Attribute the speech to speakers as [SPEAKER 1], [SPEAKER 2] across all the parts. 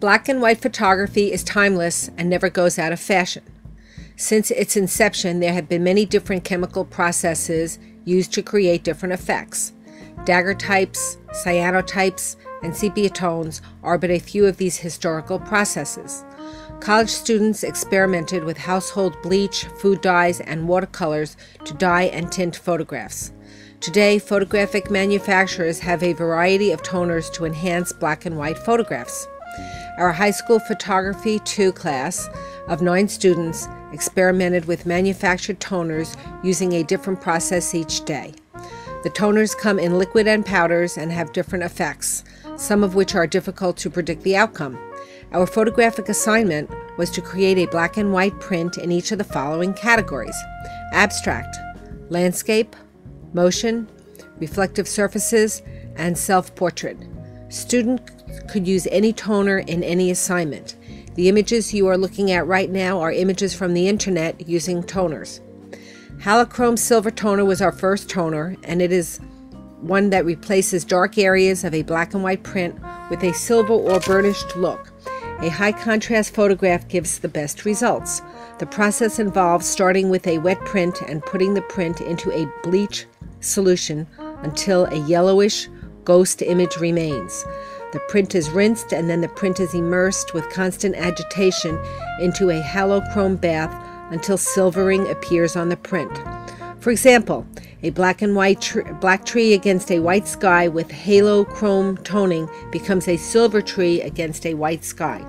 [SPEAKER 1] Black and white photography is timeless and never goes out of fashion. Since its inception, there have been many different chemical processes used to create different effects. Daguerreotypes, cyanotypes, and sepia tones are but a few of these historical processes. College students experimented with household bleach, food dyes, and watercolors to dye and tint photographs. Today, photographic manufacturers have a variety of toners to enhance black and white photographs. Our high school photography 2 class of 9 students experimented with manufactured toners using a different process each day. The toners come in liquid and powders and have different effects, some of which are difficult to predict the outcome. Our photographic assignment was to create a black and white print in each of the following categories: abstract, landscape, motion, reflective surfaces, and self-portrait. Students could use any toner in any assignment. The images you are looking at right now are images from the internet using toners. Halochrome silver toner was our first toner, and it is one that replaces dark areas of a black and white print with a silver or burnished look. A high contrast photograph gives the best results. The process involves starting with a wet print and putting the print into a bleach solution until a yellowish ghost image remains. The print is rinsed and then the print is immersed with constant agitation into a halochrome bath until silvering appears on the print. For example, a black and white black tree against a white sky with halochrome toning becomes a silver tree against a white sky.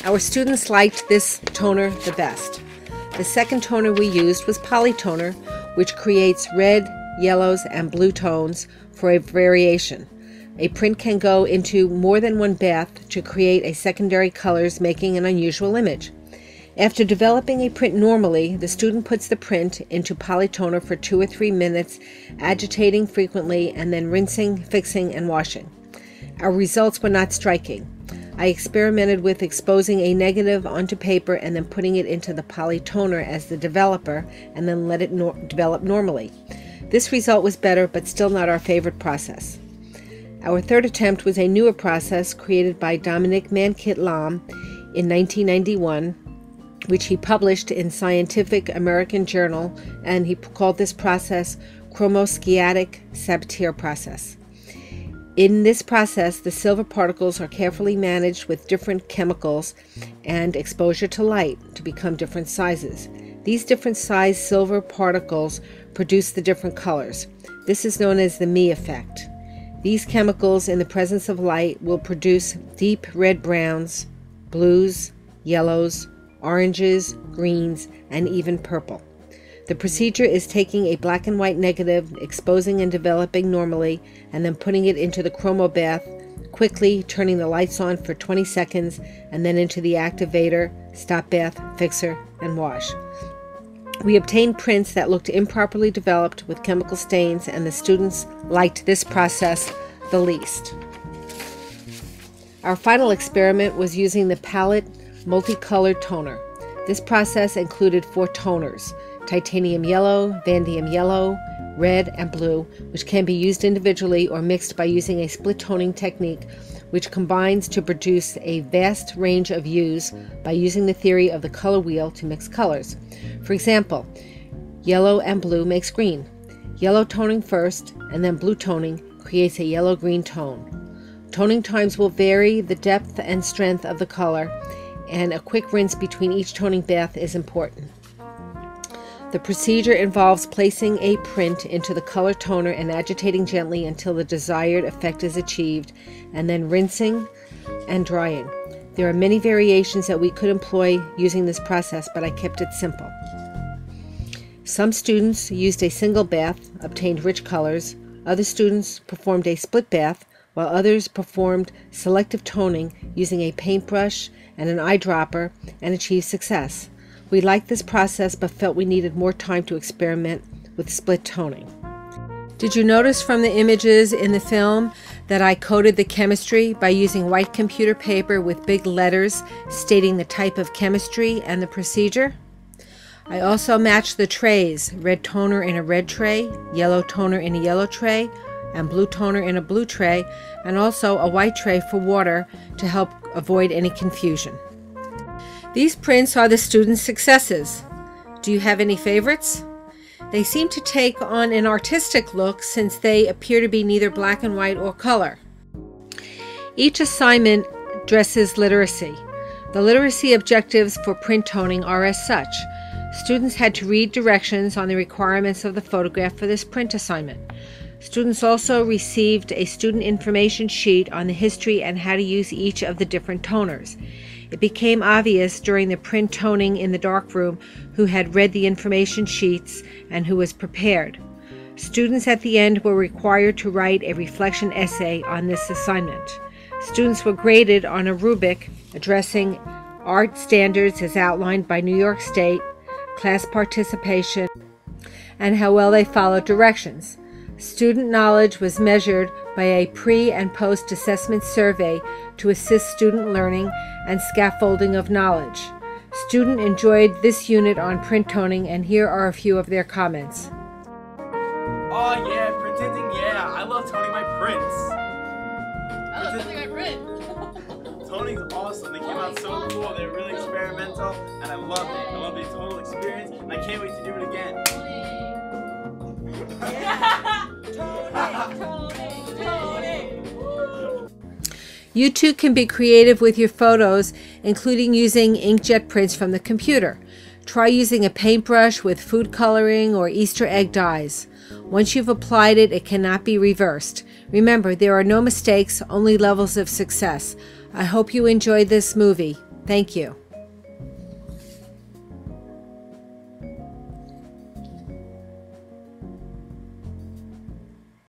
[SPEAKER 1] Our students liked this toner the best. The second toner we used was Polytoner, which creates red, yellows, and blue tones for a variation. A print can go into more than one bath to create a secondary colors, making an unusual image. After developing a print normally, the student puts the print into Polytoner for 2 or 3 minutes, agitating frequently, and then rinsing, fixing, and washing. Our results were not striking. I experimented with exposing a negative onto paper and then putting it into the Polytoner as the developer, and then let it develop normally. This result was better, but still not our favorite process. Our third attempt was a newer process created by Dominic Mankit-Lam in 1991, which he published in Scientific American Journal, and he called this process chromosciatic Sabatier process. In this process, the silver particles are carefully managed with different chemicals and exposure to light to become different sizes. These different size silver particles produce the different colors. This is known as the Me effect. These chemicals in the presence of light will produce deep red browns, blues, yellows, oranges, greens, and even purple. The procedure is taking a black and white negative, exposing and developing normally, and then putting it into the chromo bath, quickly turning the lights on for 20 seconds, and then into the activator, stop bath, fixer, and wash. We obtained prints that looked improperly developed with chemical stains, and the students liked this process the least. Our final experiment was using the palette multicolored toner. This process included 4 toners: titanium yellow, vanadium yellow, red, and blue, which can be used individually or mixed by using a split toning technique, which combines to produce a vast range of hues by using the theory of the color wheel to mix colors. For example, yellow and blue makes green. Yellow toning first and then blue toning creates a yellow-green tone. Toning times will vary the depth and strength of the color, and a quick rinse between each toning bath is important. The procedure involves placing a print into the color toner and agitating gently until the desired effect is achieved, and then rinsing and drying. There are many variations that we could employ using this process, but I kept it simple. Some students used a single bath, obtained rich colors. Other students performed a split bath, while others performed selective toning using a paintbrush and an eyedropper and achieved success. We liked this process but felt we needed more time to experiment with split toning. Did you notice from the images in the film that I coded the chemistry by using white computer paper with big letters stating the type of chemistry and the procedure? I also matched the trays: red toner in a red tray, yellow toner in a yellow tray, and blue toner in a blue tray, and also a white tray for water to help avoid any confusion. These prints are the students' successes. Do you have any favorites? They seem to take on an artistic look since they appear to be neither black and white or color. Each assignment addresses literacy. The literacy objectives for print toning are as such. Students had to read directions on the requirements of the photograph for this print assignment. Students also received a student information sheet on the history and how to use each of the different toners. It became obvious during the print toning in the darkroom who had read the information sheets and who was prepared. Students at the end were required to write a reflection essay on this assignment. Students were graded on a rubric addressing art standards as outlined by New York State, class participation, and how well they followed directions. Student knowledge was measured by a pre- and post-assessment survey to assist student learning and scaffolding of knowledge. Students enjoyed this unit on print toning, and here are a few of their comments.
[SPEAKER 2] Oh yeah, print tinting, yeah. I love toning my prints.
[SPEAKER 3] I love toning my prints.
[SPEAKER 2] Toning's awesome. They came out so cool. They're really experimental, and I love it. I love the total experience, and I can't wait to do it again.
[SPEAKER 1] You too can be creative with your photos, including using inkjet prints from the computer. Try using a paintbrush with food coloring or Easter egg dyes. Once you've applied it, it cannot be reversed. Remember, there are no mistakes, only levels of success. I hope you enjoyed this movie. Thank you.